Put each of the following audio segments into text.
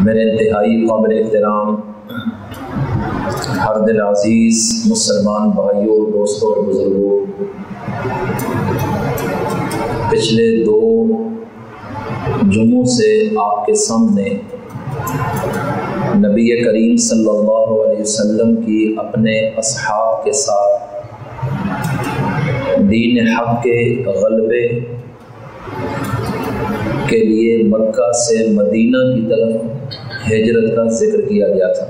میرے انتہائی قابل احترام ہر دل عزیز مسلمان بھائیوں، دوستوں اور بزرگوں، پچھلے 2 جمعوں سے آپ کے سامنے نبی کریم صلی اللہ علیہ وسلم کی اپنے اصحاب کے ساتھ دین حق کے غلبے کے لیے مکہ سے مدینہ کی طرف ہجرت کا ذکر کیا گیا تھا،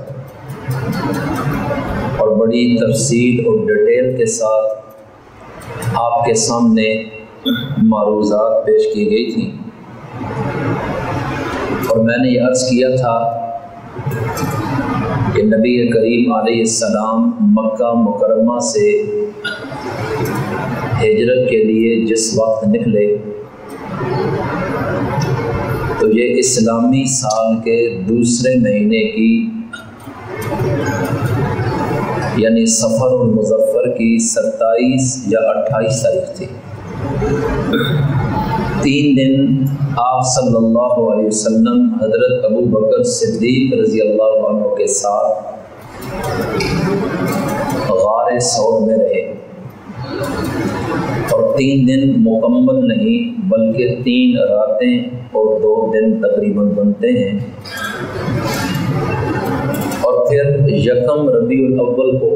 اور بڑی تفصیل اور ڈیٹیل کے ساتھ آپ کے سامنے معروضات پیش کی گئی تھی، اور میں نے یہ عرض کیا تھا کہ نبی کریم علیہ السلام مکہ مکرمہ سے ہجرت کے لیے جس وقت نکلے تو یہ اسلامی سال کے دوسرے مہینے کی یعنی صفر المظفر کی 27 یا 28 تاریخ تھی۔ 3 دن آپ صلی اللہ علیہ وسلم حضرت ابو بکر صدیق رضی اللہ عنہ کے ساتھ غار ثور میں رہے، اور 3 دن مکمل نہیں بلکہ 3 راتیں اور 2 دن تقریباً بنتے ہیں، اور پھر یکم ربیع الاول کو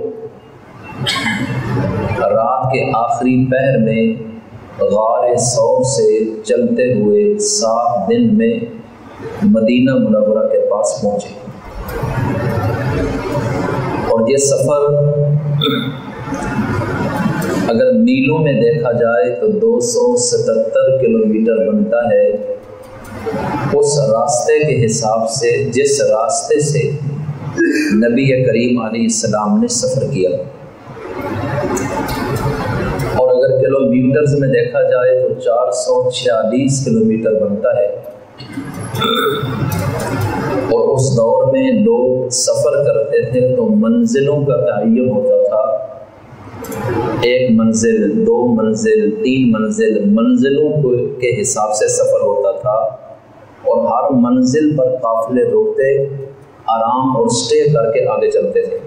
رات کے آخری پہر میں غار ثور سے چلتے ہوئے 7 دن میں مدینہ منورہ کے پاس پہنچے، اور یہ سفر اگر میلوں میں دیکھا جائے تو 277 کلومیٹر بنتا ہے، اس راستے کے حساب سے جس راستے سے نبی کریم علیہ السلام نے سفر کیا، اور اگر کلومیٹرز میں دیکھا جائے تو 446 کلومیٹر بنتا ہے، اور اس دور میں لوگ سفر کرتے تھے تو منزلوں کا تعین ہوتا تھا، 1 منزل 2 منزل 3 منزل، منزلوں کے حساب سے سفر ہوتا تھا، اور ہر منزل پر قافلے روکتے، آرام اور سٹے کر کے آگے چلتے تھے۔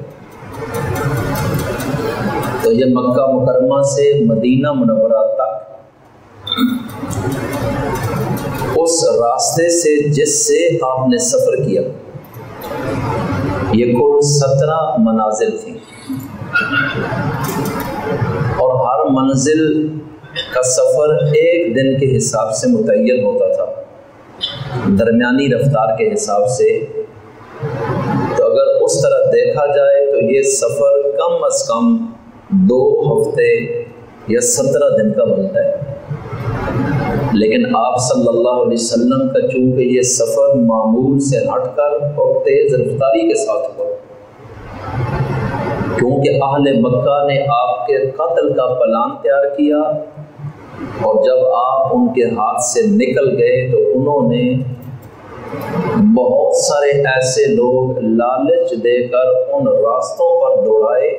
تو یہ مکہ مکرمہ سے مدینہ منورہ تک اس راستے سے جس سے آپ نے سفر کیا، یہ کل 17 منازل تھی، اور ہر منزل کا سفر 1 دن کے حساب سے متعین ہوتا تھا، درمیانی رفتار کے حساب سے۔ تو اگر اس طرح دیکھا جائے تو یہ سفر کم از کم 2 ہفتے یا 17 دن کا بنتا ہے، لیکن آپ صلی اللہ علیہ وسلم کا چونکہ یہ سفر معمول سے ہٹ کر اور تیز رفتاری کے ساتھ ہوا، کیونکہ اہل مکہ نے آپ کے قتل کا پلان تیار کیا، اور جب آپ ان کے ہاتھ سے نکل گئے تو انہوں نے بہت سارے ایسے لوگ لالچ دے کر ان راستوں پر دوڑائے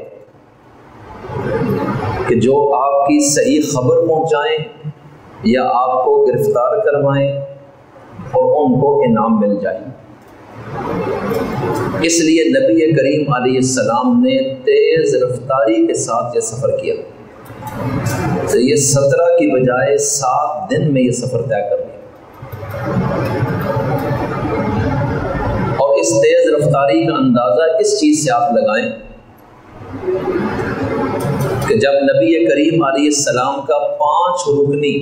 کہ جو آپ کی صحیح خبر پہنچائیں یا آپ کو گرفتار کروائیں اور ان کو انعام مل جائے۔ اس لیے نبی کریم علیہ السلام نے تیز رفتاری کے ساتھ یہ سفر کیا، تو یہ 17 کی بجائے 7 دن میں یہ سفر طے کر لیا، اور اس تیز رفتاری کا اندازہ اس چیز سے آپ لگائیں کہ جب نبی کریم علیہ السلام کا 5 رکنی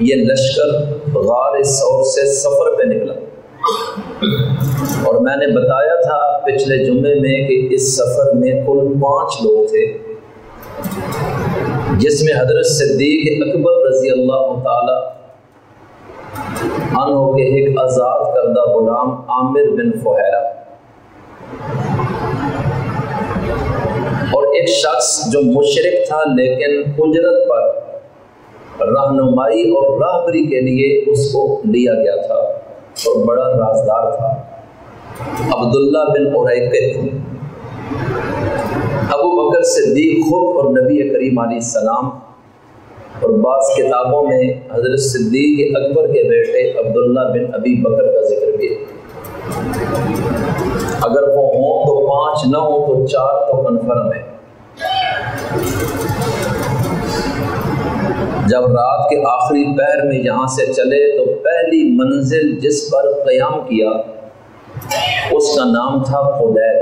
یہ لشکر غار ثور سے سفر پہ نکلا، اور میں نے بتایا تھا پچھلے جمعے میں کہ اس سفر میں کل 5 لوگ تھے، جس میں حضرت صدیق اکبر رضی اللہ تعالی عنہ کے ایک آزاد کردہ غلام عامر بن فہیرہ، اور ایک شخص جو مشرک تھا لیکن اجرت پر رہنمائی اور راہبری کے لیے اس کو لیا گیا تھا اور بڑا رازدار تھا، عبداللہ بن اریقط۔ ابو بکر صدیق خود اور نبی کریم علیہ السلام اور بعض کتابوں میں حضرت صدیق اکبر کے بیٹے عبداللہ بن ابی بکر کا ذکر بھی ہے۔ نہ ہو تو 4 تو کنفرم ہے۔ جب رات کے آخری پہر میں یہاں سے چلے تو پہلی منزل جس پر قیام کیا اس کا نام تھا حدید،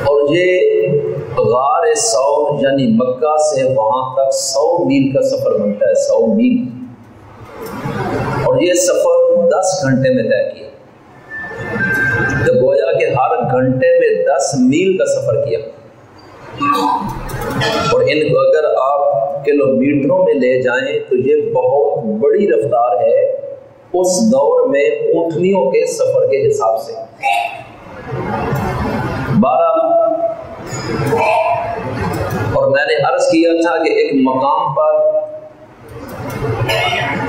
اور یہ غار ثور یعنی مکہ سے وہاں تک 100 میل کا سفر بنتا ہے، 100 میل، اور یہ سفر 10 گھنٹے میں طے کیا، تو گویا کہ ہر گھنٹے میں 10 میل کا سفر کیا، اور ان کو اگر آپ کلومیٹروں میں لے جائیں تو یہ بہت بڑی رفتار ہے اس دور میں اونٹنیوں کے سفر کے حساب سے۔ 12 اور میں نے عرض کیا تھا کہ ایک مقام پر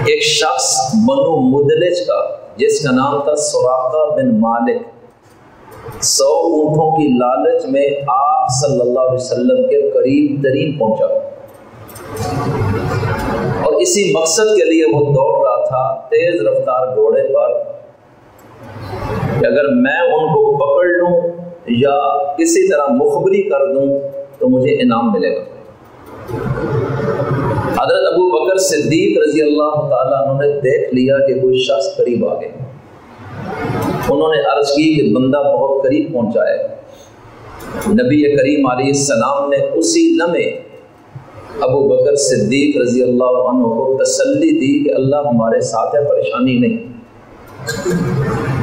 ایک شخص بنو مدلج کا جس کا نام تھا سراقہ بن مالک 100 اونٹوں کی لالچ میں آپ صلی اللہ علیہ وسلم کے قریب ترین پہنچا، اور اسی مقصد کے لیے وہ دوڑ رہا تھا تیز رفتار گھوڑے پر کہ اگر میں ان کو پکڑ لوں یا کسی طرح مخبری کر دوں تو مجھے انعام ملے گا۔ حضرت ابو بکر صدیق رضی اللہ تعالیٰ عنہ نے دیکھ لیا کہ کوئی شخص قریب آ گئے، انہوں نے عرض کی کہ بندہ بہت قریب پہنچا ہے۔ نبی کریم علیہ السلام نے اسی لمحے ابو بکر صدیق رضی اللہ عنہ کو تسلی دی کہ اللہ ہمارے ساتھ ہے، پریشانی نہیں،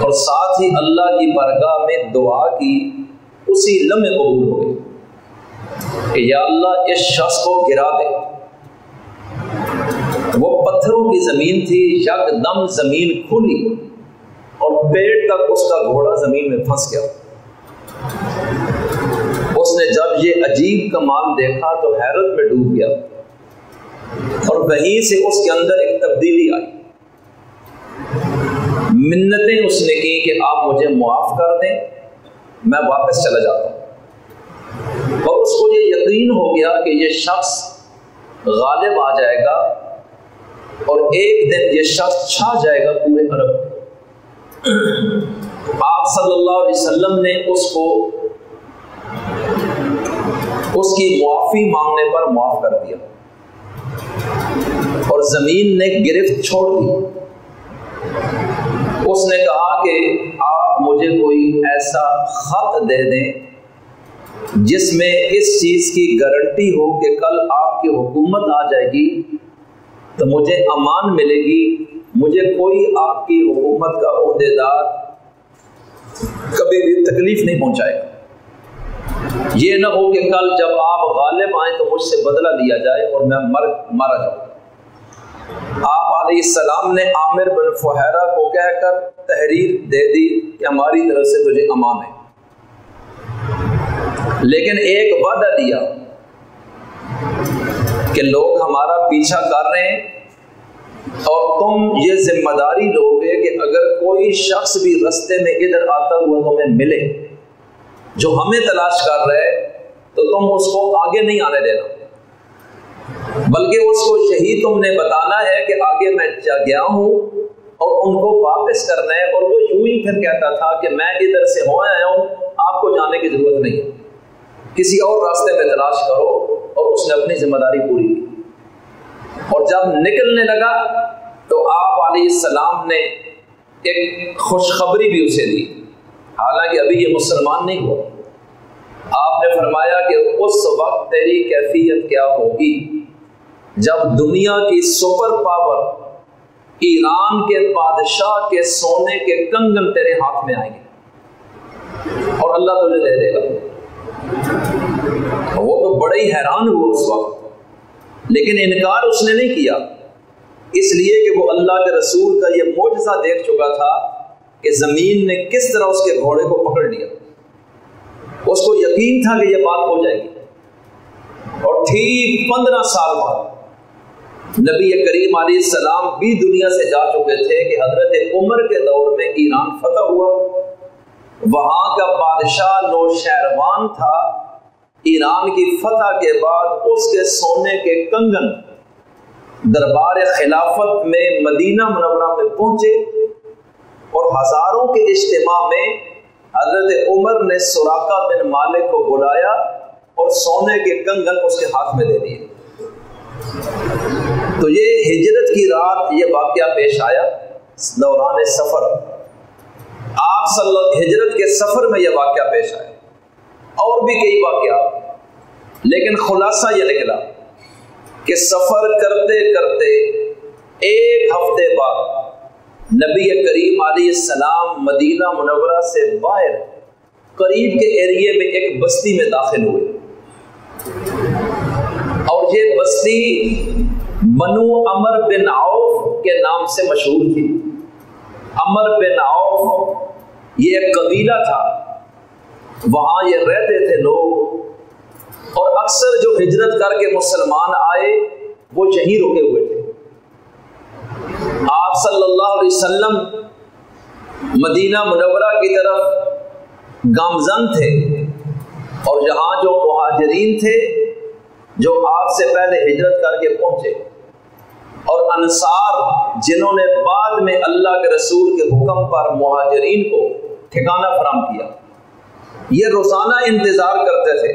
اور ساتھ ہی اللہ کی بارگاہ میں دعا کی، اسی لمحے قبول ہو گئی کہ یا اللہ اس شخص کو گرا دے۔ وہ پتھروں کی زمین تھی، یکدم زمین کھلی اور پیٹ تک اس کا گھوڑا زمین میں پھنس گیا۔ اس نے جب یہ عجیب کمال دیکھا تو حیرت میں ڈوب گیا، اور وہیں سے اس کے اندر ایک تبدیلی آئی۔ منتیں اس نے کی کہ آپ مجھے معاف کر دیں، میں واپس چلا جاتا ہوں، اور اس کو یہ یقین ہو گیا کہ یہ شخص غالب آ جائے گا اور ایک دن یہ شخص چھا جائے گا پورے عرب میں۔ آپ صلی اللہ علیہ وسلم نے اس کو اس کی معافی مانگنے پر معاف کر دیا، اور زمین نے گرفت چھوڑ دی۔ اس نے کہا کہ آپ مجھے کوئی ایسا خط دے دیں جس میں اس چیز کی گارنٹی ہو کہ کل آپ کی حکومت آ جائے گی تو مجھے امان ملے گی، مجھے کوئی آپ کی حکومت کا عہدیدار کبھی بھی تکلیف نہیں پہنچائے گا، یہ نہ ہو کہ کل جب آپ غالب آئیں تو مجھ سے بدلہ لیا جائے اور میں مارا جاؤں۔ آپ علیہ السلام نے عامر بن فہیرہ کو کہہ کر تحریر دے دی کہ ہماری طرف سے تجھے امان ہے، لیکن ایک وعدہ دیا کہ لوگ ہمارا پیچھا کر رہے ہیں اور تم یہ ذمہ داری لو گے کہ اگر کوئی شخص بھی رستے میں ادھر آتا ہوا تمہیں ملے جو ہمیں تلاش کر رہے تو تم اس کو آگے نہیں آنے دینا، بلکہ اس کو یہی تم نے بتانا ہے کہ آگے میں گیا ہوں اور ان کو واپس کرنا ہے۔ اور وہ یوں ہی پھر کہتا تھا کہ میں ادھر سے ہو آیا ہوں، آپ کو جانے کی ضرورت نہیں ہے، کسی اور راستے میں تلاش کرو، اور اس نے اپنی ذمہ داری پوری کی۔ اور جب نکلنے لگا تو آپ علیہ السلام نے ایک خوشخبری بھی اسے دی، حالانکہ ابھی یہ مسلمان نہیں ہوا۔ آپ نے فرمایا کہ اس وقت تیری کیفیت کیا ہوگی جب دنیا کی سپر پاور ایران کے بادشاہ کے سونے کے کنگن تیرے ہاتھ میں آئیں گے اور اللہ تجھے دے دے گا۔ وہ تو بڑے ہی حیران ہوئے اس وقت، لیکن انکار اس نے نہیں کیا، اس لیے کہ وہ اللہ کے رسول کا یہ معجزہ دیکھ چکا تھا کہ زمین نے کس طرح اس کے گھوڑے کو پکڑ لیا۔ اس کو یقین تھا کہ یہ بات ہو جائے گی، اور ٹھیک 15 سال بعد نبی کریم علیہ السلام بھی دنیا سے جا چکے تھے کہ حضرت عمر کے دور میں ایران فتح ہوا، وہاں کا بادشاہ نوشیروان تھا۔ ایران کی فتح کے بعد اس کے سونے کے کنگن دربار خلافت میں مدینہ منورہ میں پہنچے، اور ہزاروں کے اجتماع میں حضرت عمر نے سراقہ بن مالک کو بلایا اور سونے کے کنگن اس کے ہاتھ میں دے دیے۔ تو یہ ہجرت کی رات یہ واقعہ پیش آیا دوران سفر، آپ ہجرت کے سفر میں یہ واقعہ پیش آیا، اور بھی کئی واقعات، لیکن خلاصہ یہ نکلا کہ سفر کرتے کرتے ایک ہفتے بعد نبی کریم علیہ السلام مدینہ منورہ سے باہر قریب کے ایریے میں ایک بستی میں داخل ہوئے، اور یہ بستی بنو عمر بن عوف کے نام سے مشہور تھی۔ عمر بن عوف یہ ایک قبیلہ تھا، وہاں یہ رہتے تھے لوگ، اور اکثر جو ہجرت کر کے مسلمان آئے وہ یہیں رکے ہوئے تھے۔ آپ صلی اللہ علیہ وسلم مدینہ منورہ کی طرف گامزن تھے، اور یہاں جو مہاجرین تھے جو آپ سے پہلے ہجرت کر کے پہنچے، اور انصار جنہوں نے بعد میں اللہ کے رسول کے حکم پر مہاجرین کو ٹھکانہ فراہم کیا، یہ روزانہ انتظار کرتے تھے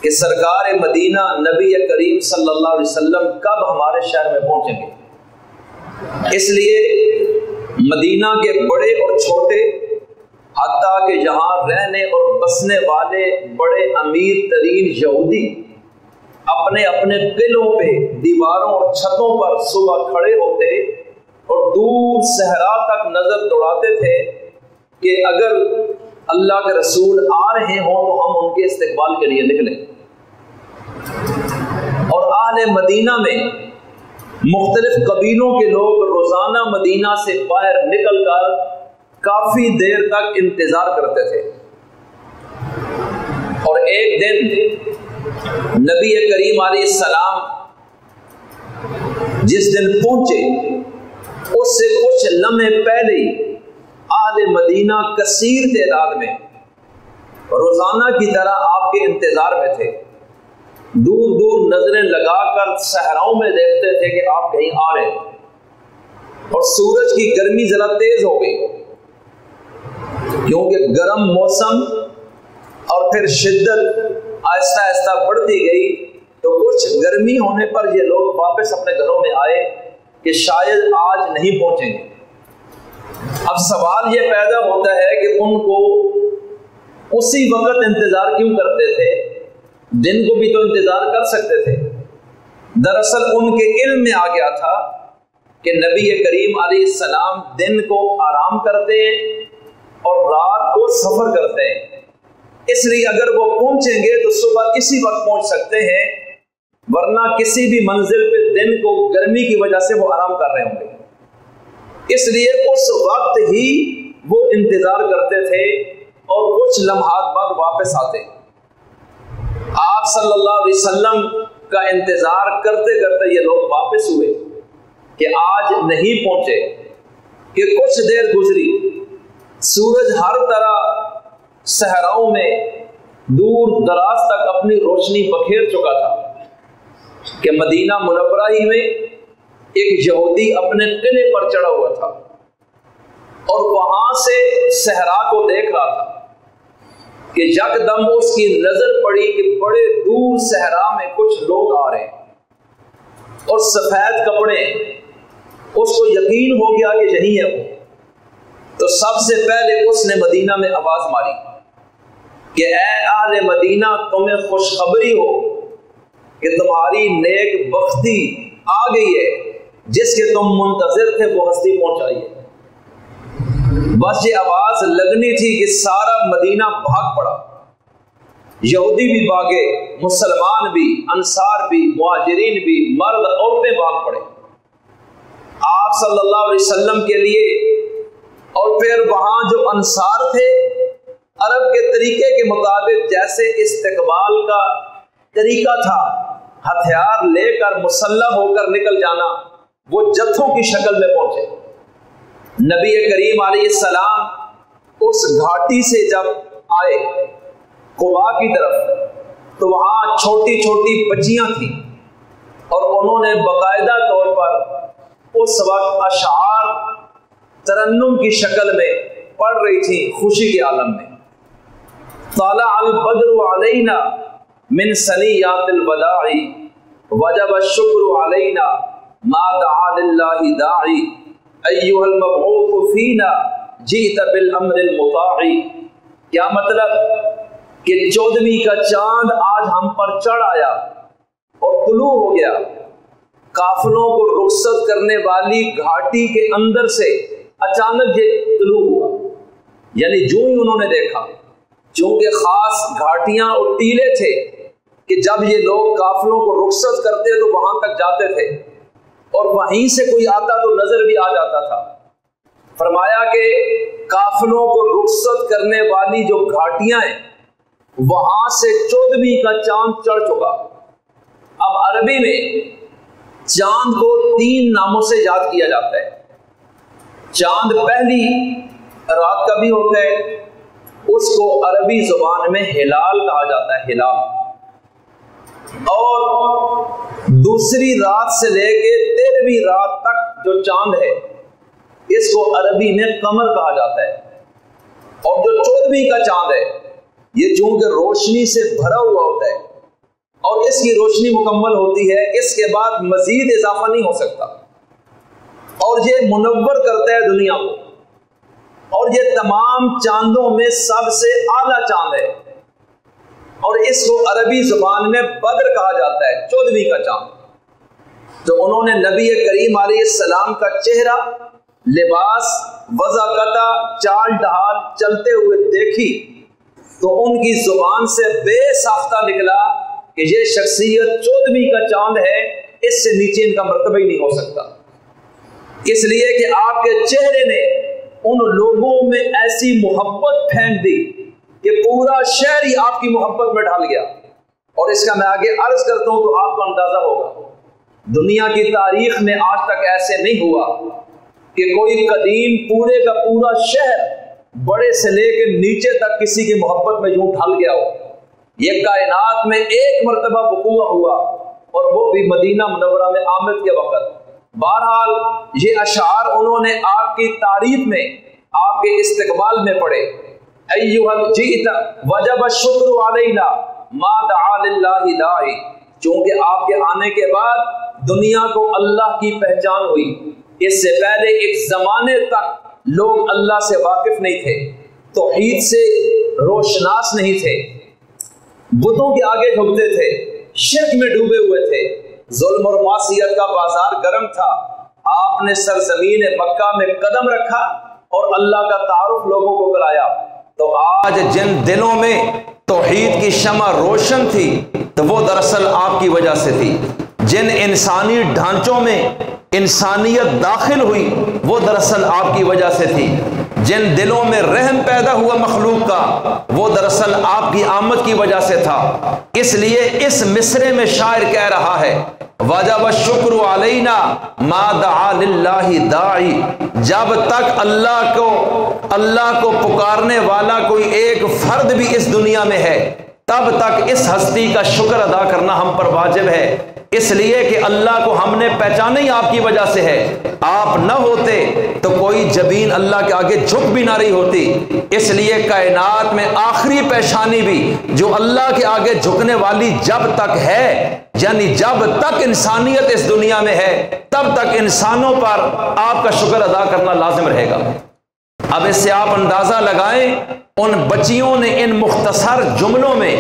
کہ سرکار مدینہ نبی کریم صلی اللہ علیہ وسلم کب ہمارے شہر میں پہنچیں گے۔ اس لیے مدینہ کے بڑے اور چھوٹے، حتیٰ کہ یہاں رہنے اور بسنے والے بڑے امیر ترین یہودی اپنے اپنے قلعوں پہ، دیواروں اور چھتوں پر صبح کھڑے ہوتے اور دور صحرا تک نظر دوڑاتے تھے کہ اگر اللہ کے رسول آ رہے ہوں تو ہم ان کے استقبال کے لیے نکلیں۔ اور اہل مدینہ میں مختلف قبیلوں کے لوگ روزانہ مدینہ سے باہر نکل کر کافی دیر تک انتظار کرتے تھے، اور ایک دن نبی کریم علیہ السلام جس دن پہنچے اس سے کچھ لمحے پہلے اہل مدینہ کثیر تعداد میں روزانہ کی طرح آپ کے انتظار میں تھے، دور دور نظریں لگا کر صحراؤں میں دیکھتے تھے کہ آپ کہیں آ رہے ہیں۔ اور سورج کی گرمی ذرا تیز ہو گئی، کیونکہ گرم موسم اور پھر شدت آہستہ آہستہ بڑھتی گئی، تو کچھ گرمی ہونے پر یہ لوگ واپس اپنے گھروں میں آئے کہ شاید آج نہیں پہنچیں گے۔ اب سوال یہ پیدا ہوتا ہے کہ ان کو اسی وقت انتظار کیوں کرتے تھے؟ دن کو بھی تو انتظار کر سکتے تھے۔ دراصل ان کے علم میں آ گیا تھا کہ نبی کریم علیہ السلام دن کو آرام کرتے ہیں اور رات کو سفر کرتے ہیں، اس لیے اگر وہ پہنچیں گے تو صبح اسی وقت پہنچ سکتے ہیں، ورنہ کسی بھی منزل پہ دن کو گرمی کی وجہ سے وہ آرام کر رہے ہوں گے۔ اس لیے اس وقت ہی وہ انتظار کرتے تھے اور کچھ لمحات بعد واپس آتے۔ آپ صلی اللہ علیہ وسلم کا انتظار کرتے کرتے یہ لوگ واپس ہوئے کہ آج نہیں پہنچے، کہ کچھ دیر گزری، سورج ہر طرح صحراؤں میں دور دراز تک اپنی روشنی بکھیر چکا تھا کہ مدینہ منورہ ہی میں ایک یہودی اپنے قلعے پر چڑھا ہوا تھا اور وہاں سے صحرا کو دیکھ رہا تھا کہ یکدم اس کی نظر پڑی کہ بڑے دور صحرا میں کچھ لوگ آ رہے ہیں اور سفید کپڑے، اس کو یقین ہو گیا کہ یہی ہے وہ، تو سب سے پہلے اس نے مدینہ میں آواز ماری کہ اے اہل مدینہ، تمہیں خوشخبری ہو کہ تمہاری نیک بختی آ گئی ہے، جس کے تم منتظر تھے وہ ہستی پہنچائی ہے۔ بس یہ آواز لگنی تھی کہ سارا مدینہ بھاگ پڑا، یہودی بھی بھاگے، مسلمان بھی، انصار بھی، مہاجرین بھی، مرد عورتیں بھاگ پڑے آپ صلی اللہ علیہ وسلم کے لیے۔ اور پھر وہاں جو انصار تھے، عرب کے طریقے کے مطابق جیسے استقبال کا طریقہ تھا، ہتھیار لے کر مسلح ہو کر نکل جانا، وہ جتھوں کی شکل میں پہنچے۔ نبی کریم علیہ السلام اس گھاٹی سے جب آئے قباء کی طرف، تو وہاں چھوٹی چھوٹی بچیاں تھیں اور انہوں نے باقاعدہ طور پر اس وقت اشعار ترنم کی شکل میں پڑھ رہی تھی خوشی کے عالم میں. طلع البدر علینا من ثنیات الوداع وجب الشکر علینا ما دعا للہ داعی ایھا المبعوث فینا جئت بالامر المطاع. کیا مطلب کہ 14ویں کا چاند آج ہم پر چڑھ آیا اور طلوع ہو گیا. قافلوں کو رخصت کرنے والی گھاٹی کے اندر سے اچانک یہ طلوع ہوا، یعنی جو ہی انہوں نے دیکھا، چونکہ خاص گھاٹیاں اور ٹیلے تھے کہ جب یہ لوگ قافلوں کو رخصت کرتے تو وہاں تک جاتے تھے اور وہیں سے کوئی آتا تو نظر بھی آ جاتا تھا. فرمایا کہ قافلوں کو رخصت کرنے والی جو گھاٹیاں ہیں وہاں سے 14ویں کا چاند چڑھ چکا. اب عربی میں چاند کو 3 ناموں سے یاد کیا جاتا ہے. چاند پہلی رات کا بھی ہوتا ہے، اس کو عربی زبان میں ہلال کہا جاتا ہے، ہلال. اور دوسری رات سے لے کے 13ویں رات تک جو چاند ہے اس کو عربی میں قمر کہا جاتا ہے. اور جو 14ویں کا چاند ہے یہ چونکہ روشنی سے بھرا ہوا ہوتا ہے اور اس کی روشنی مکمل ہوتی ہے، اس کے بعد مزید اضافہ نہیں ہو سکتا، اور یہ منور کرتا ہے دنیا کو، اور یہ تمام چاندوں میں سب سے اعلیٰ چاند ہے، اور اس کو عربی زبان میں بدر کہا جاتا ہے، 14ویں کا چاند. تو انہوں نے نبی کریم علیہ السلام کا چہرہ، لباس، وضاقتہ، چال ڈھال چلتے ہوئے دیکھی تو ان کی زبان سے بے ساختہ نکلا کہ یہ شخصیت 14ویں کا چاند ہے، اس سے نیچے ان کا مرتبہ ہی نہیں ہو سکتا. اس لیے کہ آپ کے چہرے نے ان لوگوں میں ایسی محبت پھینک دی کہ پورا شہر ہی آپ کی محبت میں ڈھل گیا. اور اس کا میں آگے عرض کرتا ہوں تو آپ کو اندازہ ہوگا، دنیا کی تاریخ میں آج تک ایسے نہیں ہوا کہ کوئی قدیم پورے کا پورا شہر بڑے سے لے کے نیچے تک کسی کی محبت میں یوں ڈھل گیا ہو. یہ کائنات میں ایک مرتبہ وقوع ہوا اور وہ بھی مدینہ منورہ میں آمد کے وقت. بہرحال یہ اشعار انہوں نے آپ کی تعریف میں، آپ کے استقبال میں پڑھے. ایھا جئت وجب الشکر علینا ما دعا للہ داعی. چونکہ آپ کے آنے کے بعد دنیا کو اللہ کی پہچان ہوئی. اس سے پہلے ایک زمانے تک لوگ اللہ سے واقف نہیں تھے، توحید سے روشناس نہیں تھے، بتوں کے آگے جھکتے تھے، شرک میں ڈوبے ہوئے تھے، ظلم اور معصیت کا بازار گرم تھا. آپ نے سرزمین مکہ میں قدم رکھا اور اللہ کا تعارف لوگوں کو کرایا. تو آج جن دلوں میں توحید کی شمع روشن تھی تو وہ دراصل آپ کی وجہ سے تھی. جن انسانی ڈھانچوں میں انسانیت داخل ہوئی وہ دراصل آپ کی وجہ سے تھی. جن دلوں میں رحم پیدا ہوا مخلوق کا وہ دراصل آپ کی آمد کی وجہ سے تھا. اس لیے اس مصرے میں شاعر کہہ رہا ہے وجب الشکر علینا ما دعا للہ داعی. جب تک اللہ کو پکارنے والا کوئی ایک فرد بھی اس دنیا میں ہے تب تک اس ہستی کا شکر ادا کرنا ہم پر واجب ہے. اس لیے کہ اللہ کو ہم نے پہچانا ہی آپ کی وجہ سے ہے. آپ نہ ہوتے تو کوئی جبین اللہ کے آگے جھک بھی نہ رہی ہوتی. اس لیے کائنات میں آخری پیشانی بھی جو اللہ کے آگے جھکنے والی جب تک ہے، یعنی جب تک انسانیت اس دنیا میں ہے تب تک انسانوں پر آپ کا شکر ادا کرنا لازم رہے گا. اب اس سے آپ اندازہ لگائیں ان بچیوں نے ان مختصر جملوں میں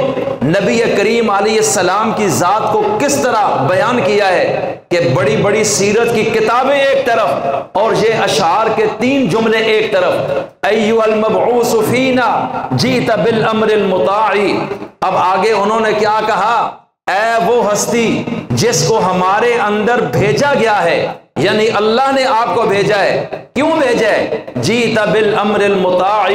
نبی کریم علیہ السلام کی ذات کو کس طرح بیان کیا ہے کہ بڑی بڑی سیرت کی کتابیں ایک طرف اور یہ اشعار کے 3 جملے ایک طرف. ایھا المبعوث فینا جئت بالامر المطاع. اب آگے انہوں نے کیا کہا؟ اے وہ ہستی جس کو ہمارے اندر بھیجا گیا ہے، یعنی اللہ نے آپ کو بھیجا ہے. کیوں بھیجا ہے؟ جئت بالامر المطاع.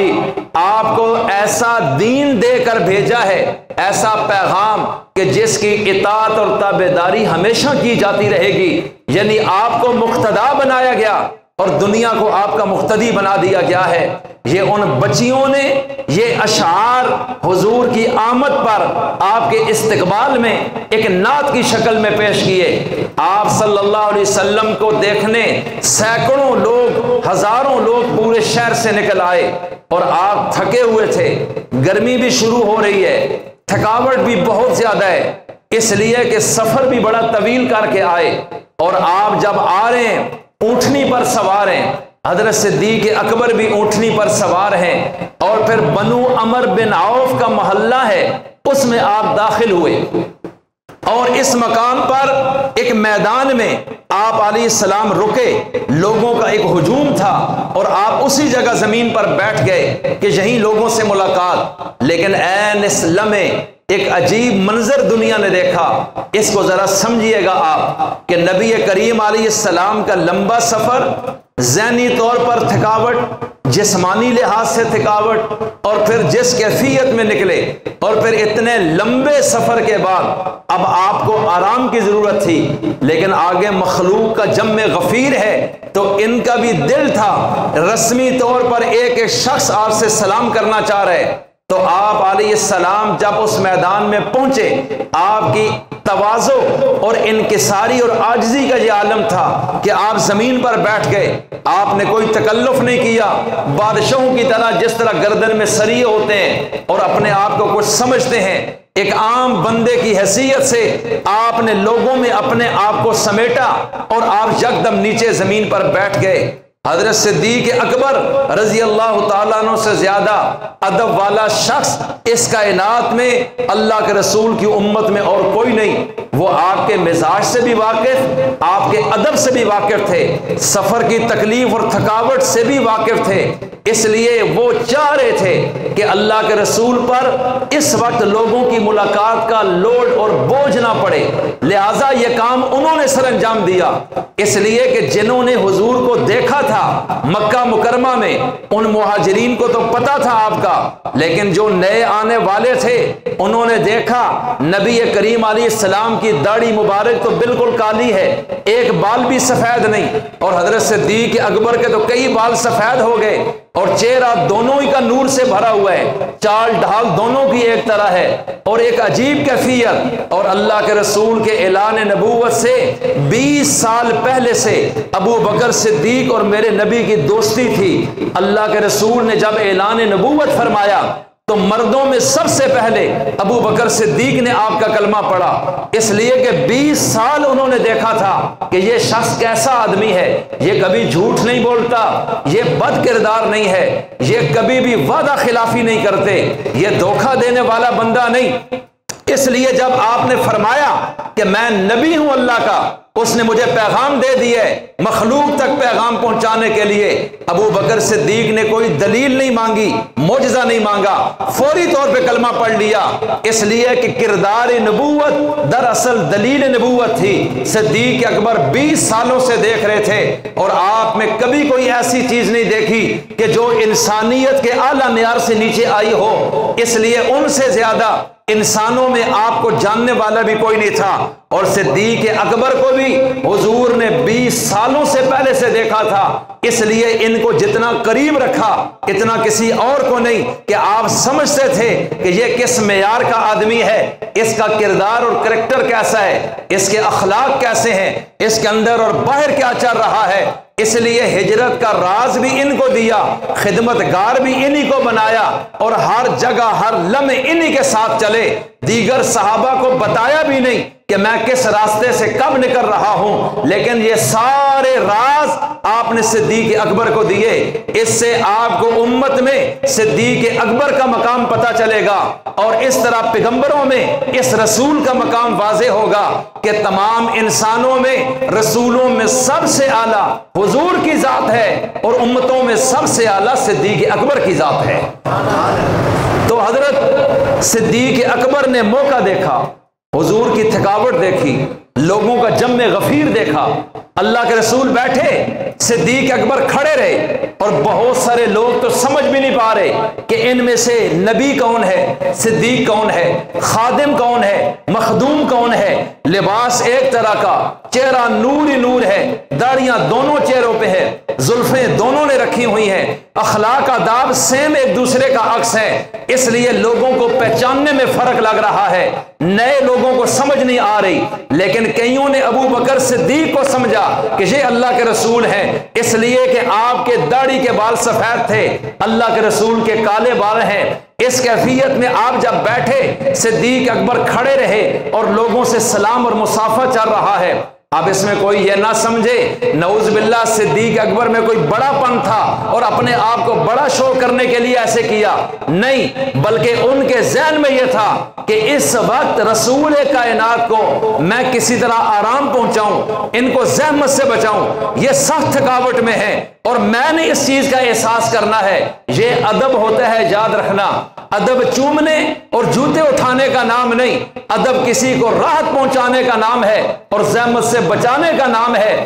آپ کو ایسا دین دے کر بھیجا ہے، ایسا پیغام کہ جس کی اطاعت اور تابعداری ہمیشہ کی جاتی رہے گی. یعنی آپ کو مقتدا بنایا گیا اور دنیا کو آپ کا مقتدی بنا دیا گیا ہے۔ یہ ان بچیوں نے یہ اشعار حضور کی آمد پر آپ کے استقبال میں ایک نعت کی شکل میں پیش کیے۔ آپ صلی اللہ علیہ وسلم کو دیکھنے سینکڑوں لوگ، ہزاروں لوگ پورے شہر سے نکل آئے، اور آپ تھکے ہوئے تھے، گرمی بھی شروع ہو رہی ہے، تھکاوٹ بھی بہت زیادہ ہے، اس لیے کہ سفر بھی بڑا طویل کر کے آئے، اور آپ جب آ رہے ہیں اونٹنی پر سوار ہیں، حضرت صدیق اکبر بھی اونٹنی پر سوار ہیں، اور پھر بنو عمر بن عوف کا محلہ ہے اس میں آپ داخل ہوئے، اور اس مقام پر ایک میدان میں آپ علیہ السلام رکے، لوگوں کا ایک ہجوم تھا، اور آپ اسی جگہ زمین پر بیٹھ گئے کہ یہیں لوگوں سے ملاقات۔ لیکن عین اس لمحے ایک عجیب منظر دنیا نے دیکھا، اس کو ذرا سمجھیے گا آپ، کہ نبی کریم علیہ السلام کا لمبا سفر، ذہنی طور پر تھکاوٹ، جسمانی لحاظ سے تھکاوٹ، اور پھر جس کیفیت میں نکلے، اور پھر اتنے لمبے سفر کے بعد اب آپ کو آرام کی ضرورت تھی، لیکن آگے مخلوق کا جم غفیر ہے، تو ان کا بھی دل تھا رسمی طور پر ایک شخص آپ سے سلام کرنا چاہ رہے۔ تو آپ علیہ السلام جب اس میدان میں پہنچے، آپ کی تواضع اور انکساری اور عاجزی کا یہ عالم تھا کہ آپ زمین پر بیٹھ گئے، آپ نے کوئی تکلف نہیں کیا، بادشاہوں کی طرح جس طرح گردن میں سریے ہوتے ہیں اور اپنے آپ کو کچھ سمجھتے ہیں، ایک عام بندے کی حیثیت سے آپ نے لوگوں میں اپنے آپ کو سمیٹا، اور آپ یکدم نیچے زمین پر بیٹھ گئے۔ حضرت صدیق اکبر رضی اللہ تعالیٰ عنہ سے زیادہ ادب والا شخص اس کائنات میں اللہ کے رسول کی امت میں اور کوئی نہیں۔ وہ آپ کے مزاج سے بھی واقف، آپ کے ادب سے بھی واقف تھے، سفر کی تکلیف اور تھکاوٹ سے بھی واقف تھے، اس لیے وہ چاہ رہے تھے کہ اللہ کے رسول پر اس وقت لوگوں کی ملاقات کا لوڈ اور بوجھ نہ پڑے، لہٰذا یہ کام انہوں نے سر انجام دیا۔ اس لیے کہ جنہوں نے حضور کو دیکھا تھا مکہ مکرمہ میں، ان مہاجرین کو تو پتا تھا آپ کا، لیکن جو نئے آنے والے تھے انہوں نے دیکھا نبی کریم علیہ السلام کی داڑھی مبارک تو بالکل کالی ہے، ایک بال بھی سفید نہیں، اور حضرت صدیق اکبر کے تو کئی بال سفید ہو گئے، اور چہرہ دونوں ہی کا نور سے بھرا ہوا ہے، چال ڈھال دونوں کی ایک طرح ہے، اور ایک عجیب کیفیت۔ اور اللہ کے رسول کے اعلان نبوت سے 20 سال پہلے سے ابو بکر صدیق اور میرے نبی کی دوستی تھی۔ اللہ کے رسول نے جب اعلان نبوت فرمایا تو مردوں میں سب سے پہلے ابو بکر صدیق نے آپ کا کلمہ پڑھا، اس لیے کہ 20 سال انہوں نے دیکھا تھا کہ یہ شخص کیسا آدمی ہے، یہ کبھی جھوٹ نہیں بولتا، یہ بد کردار نہیں ہے، یہ کبھی بھی وعدہ خلافی نہیں کرتے، یہ دھوکہ دینے والا بندہ نہیں۔ اس لیے جب آپ نے فرمایا کہ میں نبی ہوں اللہ کا، اس نے مجھے پیغام دے دیے مخلوق تک پیغام پہنچانے کے لیے، ابو بکر صدیق نے کوئی دلیل نہیں مانگی، معجزہ نہیں مانگا، فوری طور پہ کلمہ پڑھ لیا، اس لیے کہ کردار نبوت دراصل دلیل نبوت تھی۔ صدیق اکبر 20 سالوں سے دیکھ رہے تھے، اور آپ میں کبھی کوئی ایسی چیز نہیں دیکھی کہ جو انسانیت کے اعلیٰ معیار سے نیچے آئی ہو، اس لیے ان سے زیادہ انسانوں میں آپ کو جاننے والا بھی کوئی نہیں تھا۔ اور صدیق اکبر کو بھی حضور نے 20 سالوں سے پہلے سے دیکھا تھا، اس لیے ان کو جتنا قریب رکھا اتنا کسی اور کو نہیں، کہ آپ سمجھتے تھے کہ یہ کس معیار کا آدمی ہے، اس کا کردار اور کریکٹر کیسا ہے، اس کے اخلاق کیسے ہیں، اس کے اندر اور باہر کیا چل رہا ہے۔ اس لیے ہجرت کا راز بھی ان کو دیا، خدمت گار بھی انہی کو بنایا، اور ہر جگہ ہر لمحے انہی کے ساتھ چلے، دیگر صحابہ کو بتایا بھی نہیں کہ میں کس راستے سے کب نکل رہا ہوں، لیکن یہ سارے راز آپ نے صدیق اکبر کو دیے۔ اس سے آپ کو امت میں صدیق اکبر کا مقام پتہ چلے گا، اور اس طرح پیغمبروں میں اس رسول کا مقام واضح ہوگا کہ تمام انسانوں میں رسولوں میں سب سے اعلیٰ حضور کی ذات ہے، اور امتوں میں سب سے اعلیٰ صدیق اکبر کی ذات ہے۔ تو حضرت صدیق اکبر نے موقع دیکھا، حضور کی تھکاوٹ دیکھی، لوگوں کا جم غفیر دیکھا، اللہ کے رسول بیٹھے، صدیق اکبر کھڑے رہے، اور بہت سارے لوگ تو سمجھ بھی نہیں پا رہے کہ ان میں سے نبی کون ہے، صدیق کون ہے، خادم کون ہے، مخدوم کون ہے۔ لباس ایک طرح کا، چہرہ نور ہی نور ہے، داڑیاں دونوں چہروں پہ ہے، زلفیں دونوں نے رکھی ہوئی ہیں، اخلاق آداب سیم ایک دوسرے کا عکس ہے، اس لیے لوگوں کو پہچاننے میں فرق لگ رہا ہے، نئے لوگوں کو سمجھ نہیں آ رہی۔ لیکن کئیوں نے ابو بکر صدیق کو سمجھا کہ یہ اللہ کے رسول ہیں، اس لیے کہ آپ کے داڑھی کے بال سفید تھے، اللہ کے رسول کے کالے بال ہیں۔ اس کیفیت میں آپ جب بیٹھے، صدیق اکبر کھڑے رہے اور لوگوں سے سلام اور مصافحہ چل رہا ہے۔ اب اس میں کوئی یہ نہ سمجھے نعوذ باللہ صدیق اکبر میں کوئی بڑا پن تھا اور اپنے آپ کو بڑا شو کرنے کے لیے ایسے کیا، نہیں، بلکہ ان کے ذہن میں یہ تھا کہ اس وقت رسول کائنات کو میں کسی طرح آرام پہنچاؤں، ان کو زحمت سے بچاؤں، یہ سخت تھکاوٹ میں ہے اور میں نے اس چیز کا احساس کرنا ہے۔ یہ ادب ہوتا ہے، یاد رکھنا، ادب چومنے اور جوتے اٹھانے کا نام نہیں، ادب کسی کو راحت پہنچانے کا نام ہے اور زحمت سے بچانے کا نام ہے۔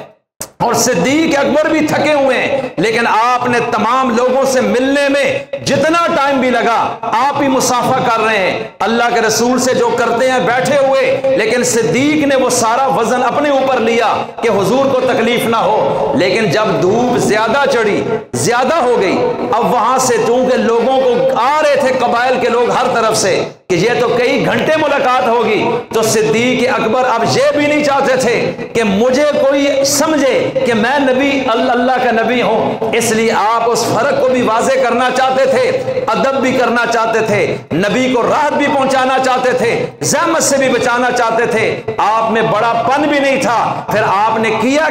اور صدیق اکبر بھی تھکے ہوئے ہیں، لیکن آپ نے تمام لوگوں سے ملنے میں جتنا ٹائم بھی لگا آپ ہی مصافحہ کر رہے ہیں، اللہ کے رسول سے جو کرتے ہیں بیٹھے ہوئے، لیکن صدیق نے وہ سارا وزن اپنے اوپر لیا کہ حضور کو تکلیف نہ ہو۔ لیکن جب دھوپ زیادہ چڑھی، زیادہ ہو گئی، اب وہاں سے چونکہ لوگوں کو آ رہے تھے قبائل کے لوگ ہر طرف سے کہ یہ تو کئی گھنٹے ملاقات ہوگی، تو صدیق اکبر اب یہ بھی نہیں چاہتے تھے کہ مجھے کوئی سمجھے کہ میں نبی اللہ کا نبی ہوں، اس لیے آپ اس فرق کو بھی واضح کرنا چاہتے تھے، ادب بھی کرنا چاہتے تھے، نبی کو راحت بھی پہنچانا چاہتے تھے، زحمت سے بھی بچانا چاہتے تھے، آپ میں بڑا پن بھی نہیں تھا۔ پھر آپ نے کیا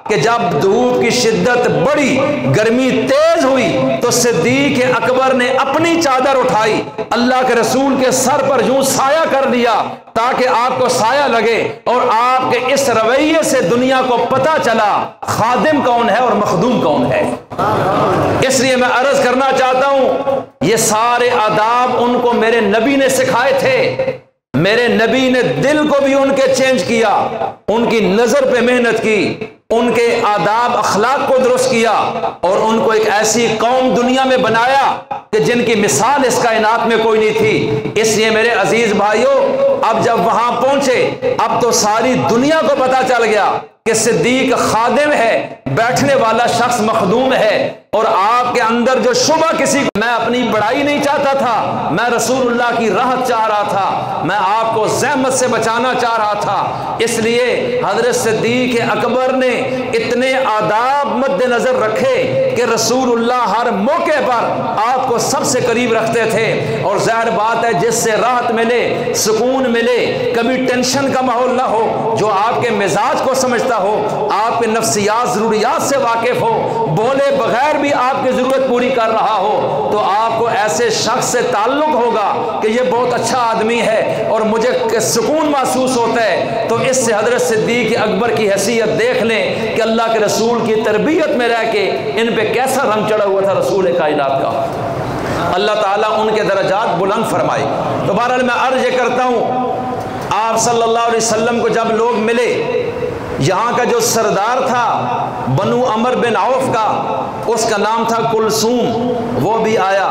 کہ جب دھوپ کی شدت بڑھی، گرمی تیز ہوئی، تو صدیق اکبر نے اپنی چادر اٹھائی، اللہ کے رسول کے سر پر یوں سایہ کر دیا تاکہ آپ کو سایہ لگے، اور آپ کے اس رویے سے دنیا کو پتہ چلا خادم کون ہے اور مخدوم کون ہے۔ اس لیے میں عرض کرنا چاہتا ہوں، یہ سارے آداب ان کو میرے نبی نے سکھائے تھے، میرے نبی نے دل کو بھی ان کے چینج کیا، ان کی نظر پہ محنت کی، ان کے آداب اخلاق کو درست کیا، اور ان کو ایک ایسی قوم دنیا میں بنایا کہ جن کی مثال اس کائنات میں کوئی نہیں تھی۔ اس لیے میرے عزیز بھائیوں، اب جب وہاں پہنچے، اب تو ساری دنیا کو پتہ چل گیا کہ صدیق خادم ہے، بیٹھنے والا شخص مخدوم ہے، اور آپ کے اندر جو شبہ کسی کو، میں اپنی بڑائی نہیں چاہتا تھا، میں رسول اللہ کی راحت چاہ رہا تھا، میں آپ کو زحمت سے بچانا چاہ رہا تھا، اس لیے حضرت صدیق اکبر نے اتنے آداب مد نظر رکھے کہ رسول اللہ ہر موقع پر آپ کو سب سے قریب رکھتے تھے۔ اور ظاہر بات ہے، جس سے راحت ملے، سکون ملے، کبھی ٹینشن کا ماحول نہ ہو، جو آپ کے مزاج کو سمجھتا ہو، آپ کے نفسیات ضروریات سے واقف ہو، بولے بغیر بھی آپ کی ضرورت پوری کر رہا ہو، تو آپ کو ایسے شخص سے تعلق ہوگا کہ یہ بہت اچھا آدمی ہے اور مجھے سکون محسوس ہوتا ہے۔ تو اس سے حضرت صدیق اکبر کی حیثیت دیکھ لیں کہ اللہ کے رسول کی تربیت میں رہ کے ان پہ کیسا رنگ چڑھا ہوا تھا رسول کائنات کا۔ اللہ تعالیٰ ان کے درجات بلند فرمائے۔ تو بہرحال میں عرض یہ کرتا ہوں، آپ صلی اللہ علیہ وسلم کو جب لوگ ملے، یہاں کا جو سردار تھا بنو عمر بن عوف کا، اس کا نام تھا کلثوم، وہ بھی آیا،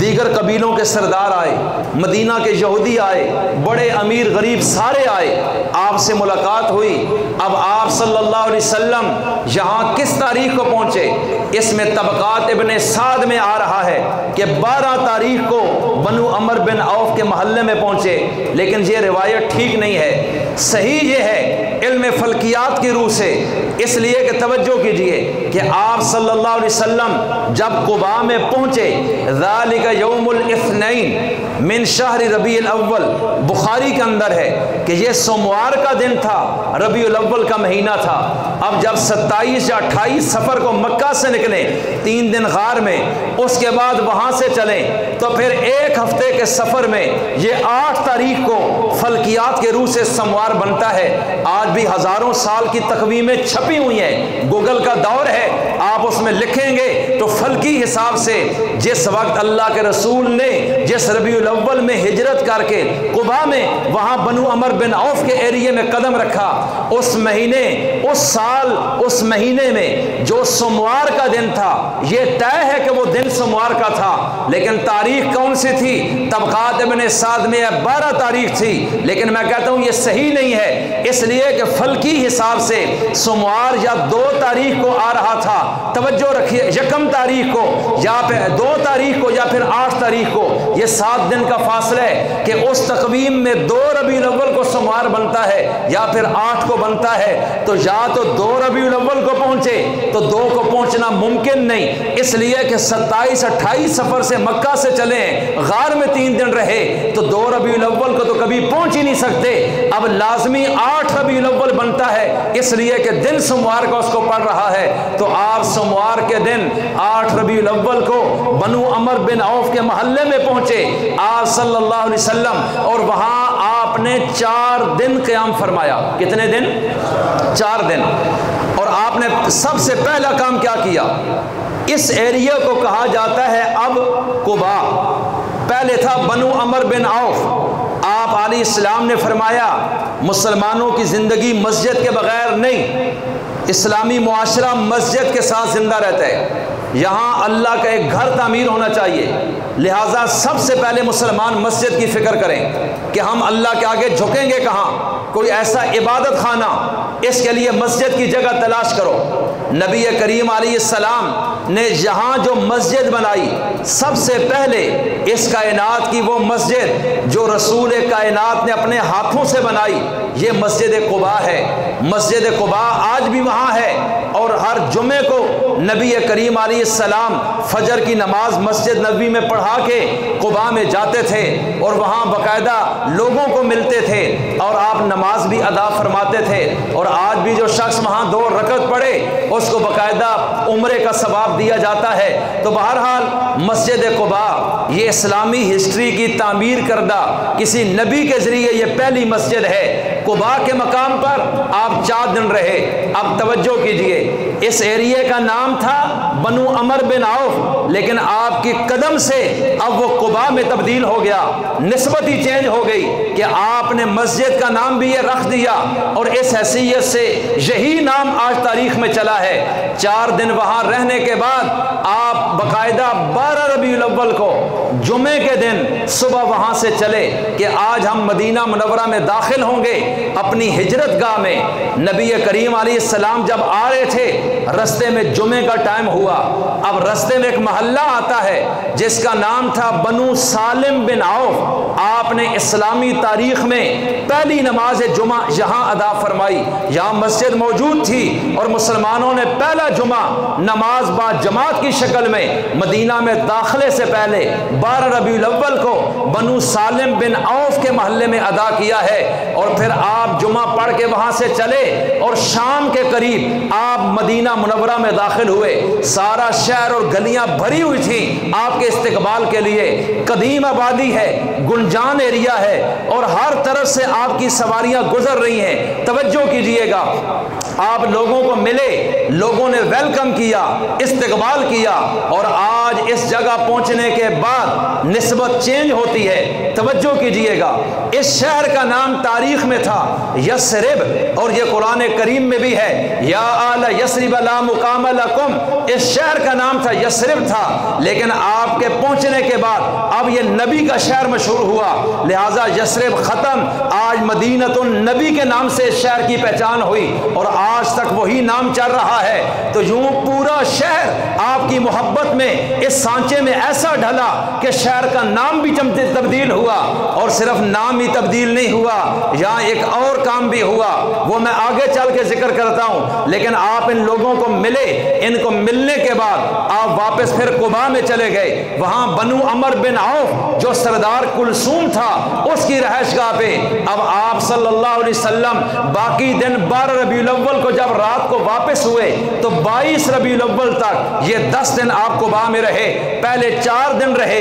دیگر قبیلوں کے سردار آئے، مدینہ کے یہودی آئے، بڑے امیر غریب سارے آئے، آپ سے ملاقات ہوئی۔ اب آپ صلی اللہ علیہ وسلم یہاں کس تاریخ کو پہنچے؟ اس میں طبقات ابن سعد میں آ رہا ہے کہ 12 تاریخ کو بنو عمر بن عوف کے محلے میں پہنچے، لیکن یہ روایت ٹھیک نہیں ہے۔ صحیح یہ ہے علم فلکیات کی روح سے، اس لیے کہ توجہ کیجئے کہ آپ صلی اللہ علیہ وسلم جب قباء میں پہنچے، ذالک یوم الاثنین من شہر ربیع الاول، بخاری کے اندر ہے کہ یہ سوموار کا دن تھا، ربیع الاول کا مہینہ تھا۔ اب جب 27 یا 28 سفر کو مکہ سے نکلیں، 3 دن غار میں، اس کے بعد وہاں سے چلیں، تو پھر 1 ہفتے کے سفر میں یہ 8 تاریخ کو فلکیات کے روح سے سوموار بنتا ہے۔ آج بھی ہزاروں سال کی تقویمیں چھپی ہوئی ہیں، گوگل کا دور ہے، آپ اس میں لکھیں گے تو فلکی حساب سے جس وقت اللہ کے رسول نے جس ربیع الاول میں ہجرت کر کے قباء میں وہاں بنو عمر بن عوف کے ایریے میں قدم رکھا، اس مہینے، اس سال، اس مہینے میں جو سوموار کا دن تھا، یہ طے ہے کہ وہ دن سوموار کا تھا، لیکن تاریخ کون سی تھی؟ طبقات ابن سعد میں 12 تاریخ تھی، لیکن میں کہتا ہوں یہ صحیح نہیں ہے، اس لیے کہ فلکی حساب سے سوموار یا 2 تاریخ کو آ رہا تھا، توجہ رکھیے، یکم تاریخ کو یا پھر 2 تاریخ کو یا پھر 8 تاریخ کو، یہ 7 دن کا فاصلہ ہے کہ اس تقویم میں 2 ربیع الاول کو سوموار بنتا ہے یا پھر 8 کو بنتا ہے، تو یا تو 2 ربیع الاول کو پہنچے تو 2 کو پہنچنا ممکن نہیں، اس لیے کہ 27-28 سفر سے مکہ سے چلے غار میں 3 دن رہے تو 2 ربیع الاول کو تو کبھی پہنچ ہی نہیں سکتے، اب لازمی 8 ربیع الاول بنتا ہے، اس لیے کہ دن سوموار کا اس کو پڑ رہا ہے، تو آپ سوموار کے دن 8 ربیع الاول کو بنو عمر بن عوف کے محلے میں پہنچے آپ صلی اللہ علیہ وسلم، اور وہاں آپ نے 4 دن قیام فرمایا۔ کتنے دن؟ 4 دن۔ اور آپ نے سب سے پہلا کام کیا کیا؟ اس ایریا کو کہا جاتا ہے اب قباء، پہلے تھا بنو عمر بن عوف۔ آپ علیہ السلام نے فرمایا مسلمانوں کی زندگی مسجد کے بغیر نہیں، اسلامی معاشرہ مسجد کے ساتھ زندہ رہتا ہے، یہاں اللہ کا ایک گھر تعمیر ہونا چاہیے، لہٰذا سب سے پہلے مسلمان مسجد کی فکر کریں کہ ہم اللہ کے آگے جھکیں گے کہاں، کوئی ایسا عبادت خانہ، اس کے لیے مسجد کی جگہ تلاش کرو۔ نبی کریم علیہ السلام نے یہاں جو مسجد بنائی، سب سے پہلے اس کائنات کی وہ مسجد جو رسول کائنات نے اپنے ہاتھوں سے بنائی، یہ مسجد قباء ہے۔ مسجد قباء آج بھی وہاں ہے، اور ہر جمعے کو نبی کریم علیہ السلام فجر کی نماز مسجد نبوی میں پڑھا کے قباء میں جاتے تھے اور وہاں باقاعدہ لوگوں کو ملتے تھے اور آپ نماز بھی ادا فرماتے تھے، اور آج بھی جو شخص وہاں 2 رکعت پڑھے اس کو باقاعدہ عمرے کا ثواب دیا جاتا ہے۔ تو بہرحال مسجد قباء یہ اسلامی ہسٹری کی تعمیر کردہ کسی نبی کے ذریعے یہ پہلی مسجد ہے۔ قباء کے مقام پر آپ 4 دن رہے۔ اب توجہ کیجئے، اس ایریے کا نام تھا بنو عمر بن عوف، لیکن آپ کی قدم سے اب وہ قباء میں تبدیل ہو گیا، نسبت ہی چینج ہو گئی کہ آپ نے مسجد کا نام بھی یہ رکھ دیا، اور اس حیثیت سے یہی نام آج تاریخ میں چلا ہے۔ 4 دن وہاں رہنے کے بعد آپ باقاعدہ 12 ربیع الاول کو جمعے کے دن صبح وہاں سے چلے کہ آج ہم مدینہ منورہ میں داخل ہوں گے اپنی ہجرت گاہ میں۔ نبی کریم علیہ السلام جب آ رہے تھے، رستے میں جمعے کا ٹائم ہوا، اب رستے میں ایک محلہ آتا ہے جس کا نام تھا بنو سالم بن عوف۔ آپ نے اسلامی تاریخ میں پہلی نماز جمعہ یہاں ادا فرمائی، یہاں مسجد موجود تھی اور مسلمانوں نے پہلا جمعہ نماز با جماعت کی شکل میں مدینہ میں داخلے سے پہلے 12 ربیع الاول کو بنو سالم بن عوف کے محلے میں ادا کیا ہے، اور پھر آپ جمعہ پڑھ کے وہاں سے چلے اور شام کے قریب آپ مدینہ منورہ میں داخل ہوئے۔ سارا شہر اور گلیاں بھری ہوئی تھیں آپ کے استقبال کے لیے، قدیم آبادی ہے، گنجان ایریا ہے، اور ہر طرف سے آپ کی سواریاں گزر رہی ہیں۔ توجہ کیجئے گا، آپ لوگوں کو ملے، لوگوں نے ویلکم کیا، استقبال کیا، اور آج اس جگہ پہنچنے کے بعد نسبت چینج ہوتی ہے۔ توجہ کیجئے گا، اس شہر کا نام تاریخ میں تھا یثرب، اور یہ قرآن کریم میں بھی ہے یا آل یثرب لا مقام لکم، اس شہر کا نام تھا یثرب تھا، لیکن آپ کے پہنچنے کے بعد اب یہ نبی کا شہر مشہور ہوا، لہٰذا یثرب ختم، آج مدینہ النبی کے نام سے اس شہر کی پہچان ہوئی، اور آج تک وہی نام چل رہا ہے۔ تو یوں پورا شہر آپ کی محبت میں اس سانچے میں ایسا ڈھلا کہ شہر کا نام بھی تبدیل ہوا، اور صرف نام ہی تبدیل نہیں ہوا، یہاں ایک اور کام بھی ہوا، وہ میں آگے چل کے ذکر کرتا ہوں، لیکن آپ ان لوگوں کو ملے، ان کو ملنے کے بعد آپ واپس پھر قباء میں چلے گئے، وہاں بنو عمر بن عوف جو سردار کلثوم تھا اس کی رہائش گاہ پہ اب آپ صلی اللہ علیہ وسلم باقی دن 12 ربیع الاول کو جب رات کو واپس ہوئے تو 22 ربیع الاول تک یہ 10 دن آپ قباء میں رہے۔ پہلے 4 دن رہے،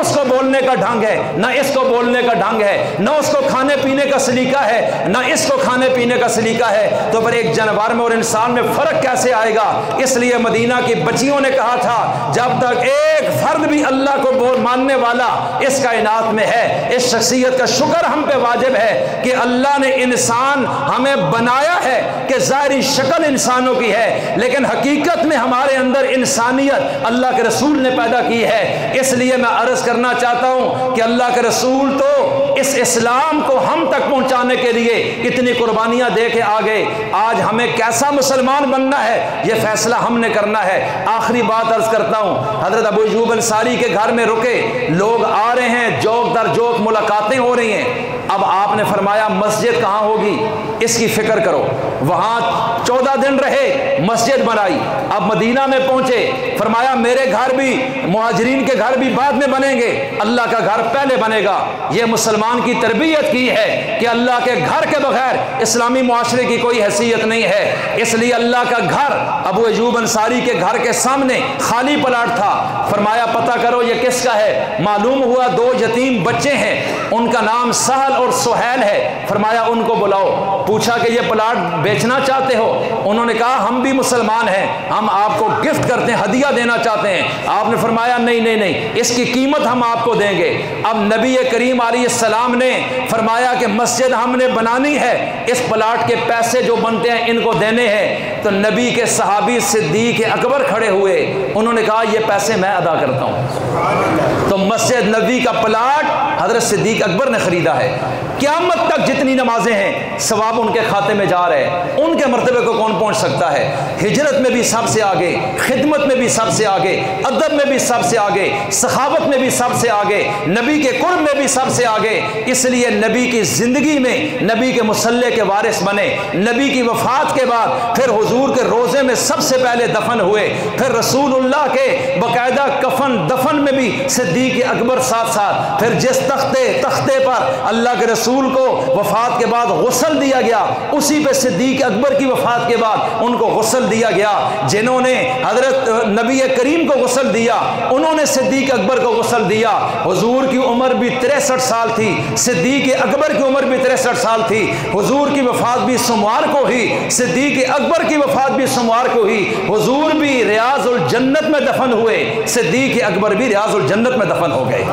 اس کو بولنے کا ڈھنگ ہے، نہ اس کو بولنے کا ڈھنگ ہے، نہ اس کو کھانے پینے کا سلیقہ ہے، نہ اس کو کھانے پینے کا سلیقہ ہے، تو پھر ایک جانور میں اور انسان میں فرق کیسے آئے گا؟ اس لیے مدینہ کی بچیوں نے کہا تھا جب تک ایک فرد بھی اللہ کو ماننے والا اس کائنات میں ہے، اس شخصیت کا شکر ہم پہ واجب ہے کہ اللہ نے انسان ہمیں بنایا ہے کہ ظاہری شکل انسانوں کی ہے لیکن حقیقت میں ہمارے اندر انسانیت اللہ کے رسول نے پیدا کی ہے۔ اس لیے میں عرض کرنا چاہتا ہوں کہ اللہ کے رسول تو اس اسلام کو ہم تک پہنچانے کے لیے کتنی قربانیاں دے کے آگے، آج ہمیں کیسا مسلمان بننا ہے یہ فیصلہ ہم نے کرنا ہے۔ آخری بات عرض کرتا ہوں، حضرت ابو ایوب انصاری کے گھر میں رکے، لوگ آ رہے ہیں، جوک در جوک ملاقاتیں ہو رہی ہیں۔ اب آپ نے فرمایا مسجد کہاں ہوگی اس کی فکر کرو، وہاں 14 دن رہے، مسجد بنائی، اب مدینہ میں پہنچے، فرمایا میرے گھر بھی، مہاجرین کے گھر بھی بعد میں بنیں گے، اللہ کا گھر پہلے بنے گا۔ یہ مسلمان کی تربیت کی ہے کہ اللہ کے گھر کے بغیر اسلامی معاشرے کی کوئی حیثیت نہیں ہے، اس لیے اللہ کا گھر ابو ایوب انصاری کے گھر کے سامنے خالی پلاٹ تھا، فرمایا پتہ کرو یہ کس کا ہے، معلوم ہوا 2 یتیم بچے ہیں، ان کا نام سہل اور سہیل ہے، فرمایا ان کو بلاؤ، پوچھا کہ یہ پلاٹ بیچنا چاہتے ہو؟ انہوں نے کہا ہم بھی مسلمان ہیں، ہم آپ کو گفٹ کرتے ہیں، ہدیہ دینا چاہتے ہیں۔ آپ نے فرمایا نہیں نہیں نہیں، اس کی قیمت ہم آپ کو دیں گے۔ اب نبی کریم علیہ السلام نے فرمایا کہ مسجد ہم نے بنانی ہے، اس پلاٹ کے پیسے جو بنتے ہیں ان کو دینے ہیں، تو نبی کے صحابی صدیق اکبر کھڑے ہوئے، انہوں نے کہا یہ پیسے میں ادا کرتا ہوں۔ تو مسجد نبی کا پلاٹ حضرت صدیق اکبر نے خریدا ہے۔ قیامت تک جتنی نمازیں ہیں ثواب ان کے کھاتے میں جا رہے ہیں، ان کے مرتبے کو کون پہنچ سکتا ہے؟ ہجرت میں بھی سب سے آگے، خدمت میں بھی سب سے آگے، ادب میں بھی سب سے آگے، سخاوت میں بھی سب سے آگے، نبی کے قرب میں بھی سب سے آگے۔ اس لیے نبی کی زندگی میں نبی کے مصلی کے وارث بنے، نبی کی وفات کے بعد پھر حضور کے روزے میں سب سے پہلے دفن ہوئے، پھر رسول اللہ کے باقاعدہ کفن دفن میں بھی صدیق اکبر ساتھ ساتھ، پھر جس تختے پر اللہ کے رسول کو وفات کے بعد غسل دیا گیا اسی پہ صدیق اکبر کی وفات کے بعد ان کو غسل دیا گیا۔ جنہوں نے حضرت نبی کریم کو غسل دیا انہوں نے صدیق اکبر کو غسل دیا۔ حضور کی عمر بھی 63 سال تھی، صدیق اکبر کی عمر بھی 63 سال تھی، حضور کی وفات بھی سوموار کو ہی، صدیق اکبر کی وفات بھی سوموار کو ہی، حضور بھی ریاض الجنت میں دفن ہوئے، صدیق اکبر بھی ریاض الجنت میں دفن ہو گئے۔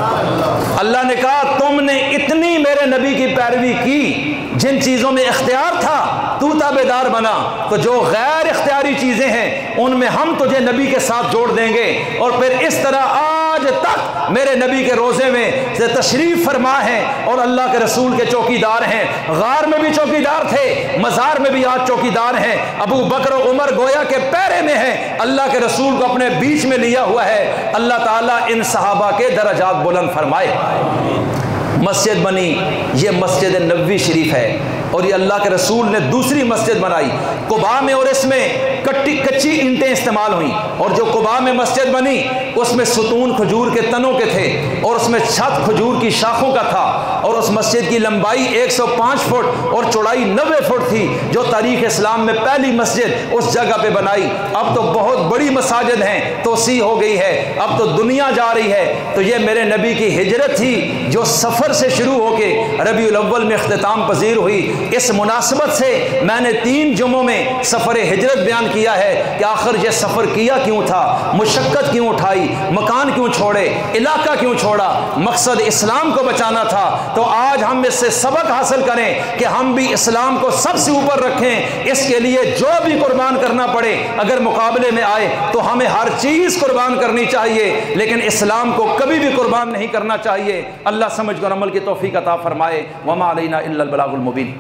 اللہ نے کہا تم نے اتنی میرے نبی کی پیروی کی، جن چیزوں میں اختیار تھا تو تابعدار بنا، تو جو غیر اختیاری چیزیں ہیں ان میں ہم تجھے نبی کے ساتھ جوڑ دیں گے۔ اور پھر اس طرح آج تک میرے نبی کے روزے میں تشریف فرما ہے اور اللہ کے رسول کے چوکیدار ہیں، غار میں بھی چوکیدار تھے، مزار میں بھی آج چوکیدار ہیں، ابو بکر و عمر گویا کے پیرے میں ہیں، اللہ کے رسول کو اپنے بیچ میں لیا ہوا ہے۔ اللہ تعالیٰ ان صحابہ کے درجات بلند فرمائے۔ مسجد بنی، یہ مسجد نبوی شریف ہے، اور یہ اللہ کے رسول نے دوسری مسجد بنائی قباء میں، اور اس میں کچی اینٹیں استعمال ہوئیں، اور جو قباء میں مسجد بنی اس میں ستون کھجور کے تنوں کے تھے، اور اس میں چھت کھجور کی شاخوں کا تھا، اور اس مسجد کی لمبائی 105 فٹ اور چوڑائی 90 فٹ تھی، جو تاریخ اسلام میں پہلی مسجد اس جگہ پہ بنائی۔ اب تو بہت بڑی مساجد ہیں، توسیع ہو گئی ہے، اب تو دنیا جا رہی ہے۔ تو یہ میرے نبی کی ہجرت تھی جو سفر سے شروع ہو کے ربیع الاول میں اختتام پذیر ہوئی۔ اس مناسبت سے میں نے 3 جمعوں میں سفر ہجرت بیان کیا ہے کہ آخر یہ سفر کیا کیوں تھا، مشقت کیوں اٹھائی، مکان کیوں چھوڑے، علاقہ کیوں چھوڑا، مقصد اسلام کو بچانا تھا۔ تو آج ہم اس سے سبق حاصل کریں کہ ہم بھی اسلام کو سب سے اوپر رکھیں، اس کے لیے جو بھی قربان کرنا پڑے اگر مقابلے میں آئے تو ہمیں ہر چیز قربان کرنی چاہیے، لیکن اسلام کو کبھی بھی قربان نہیں کرنا چاہیے۔ اللہ سمجھ کر عمل کی توفیق عطا فرمائے۔ وما علینا الا البلاغ المبین۔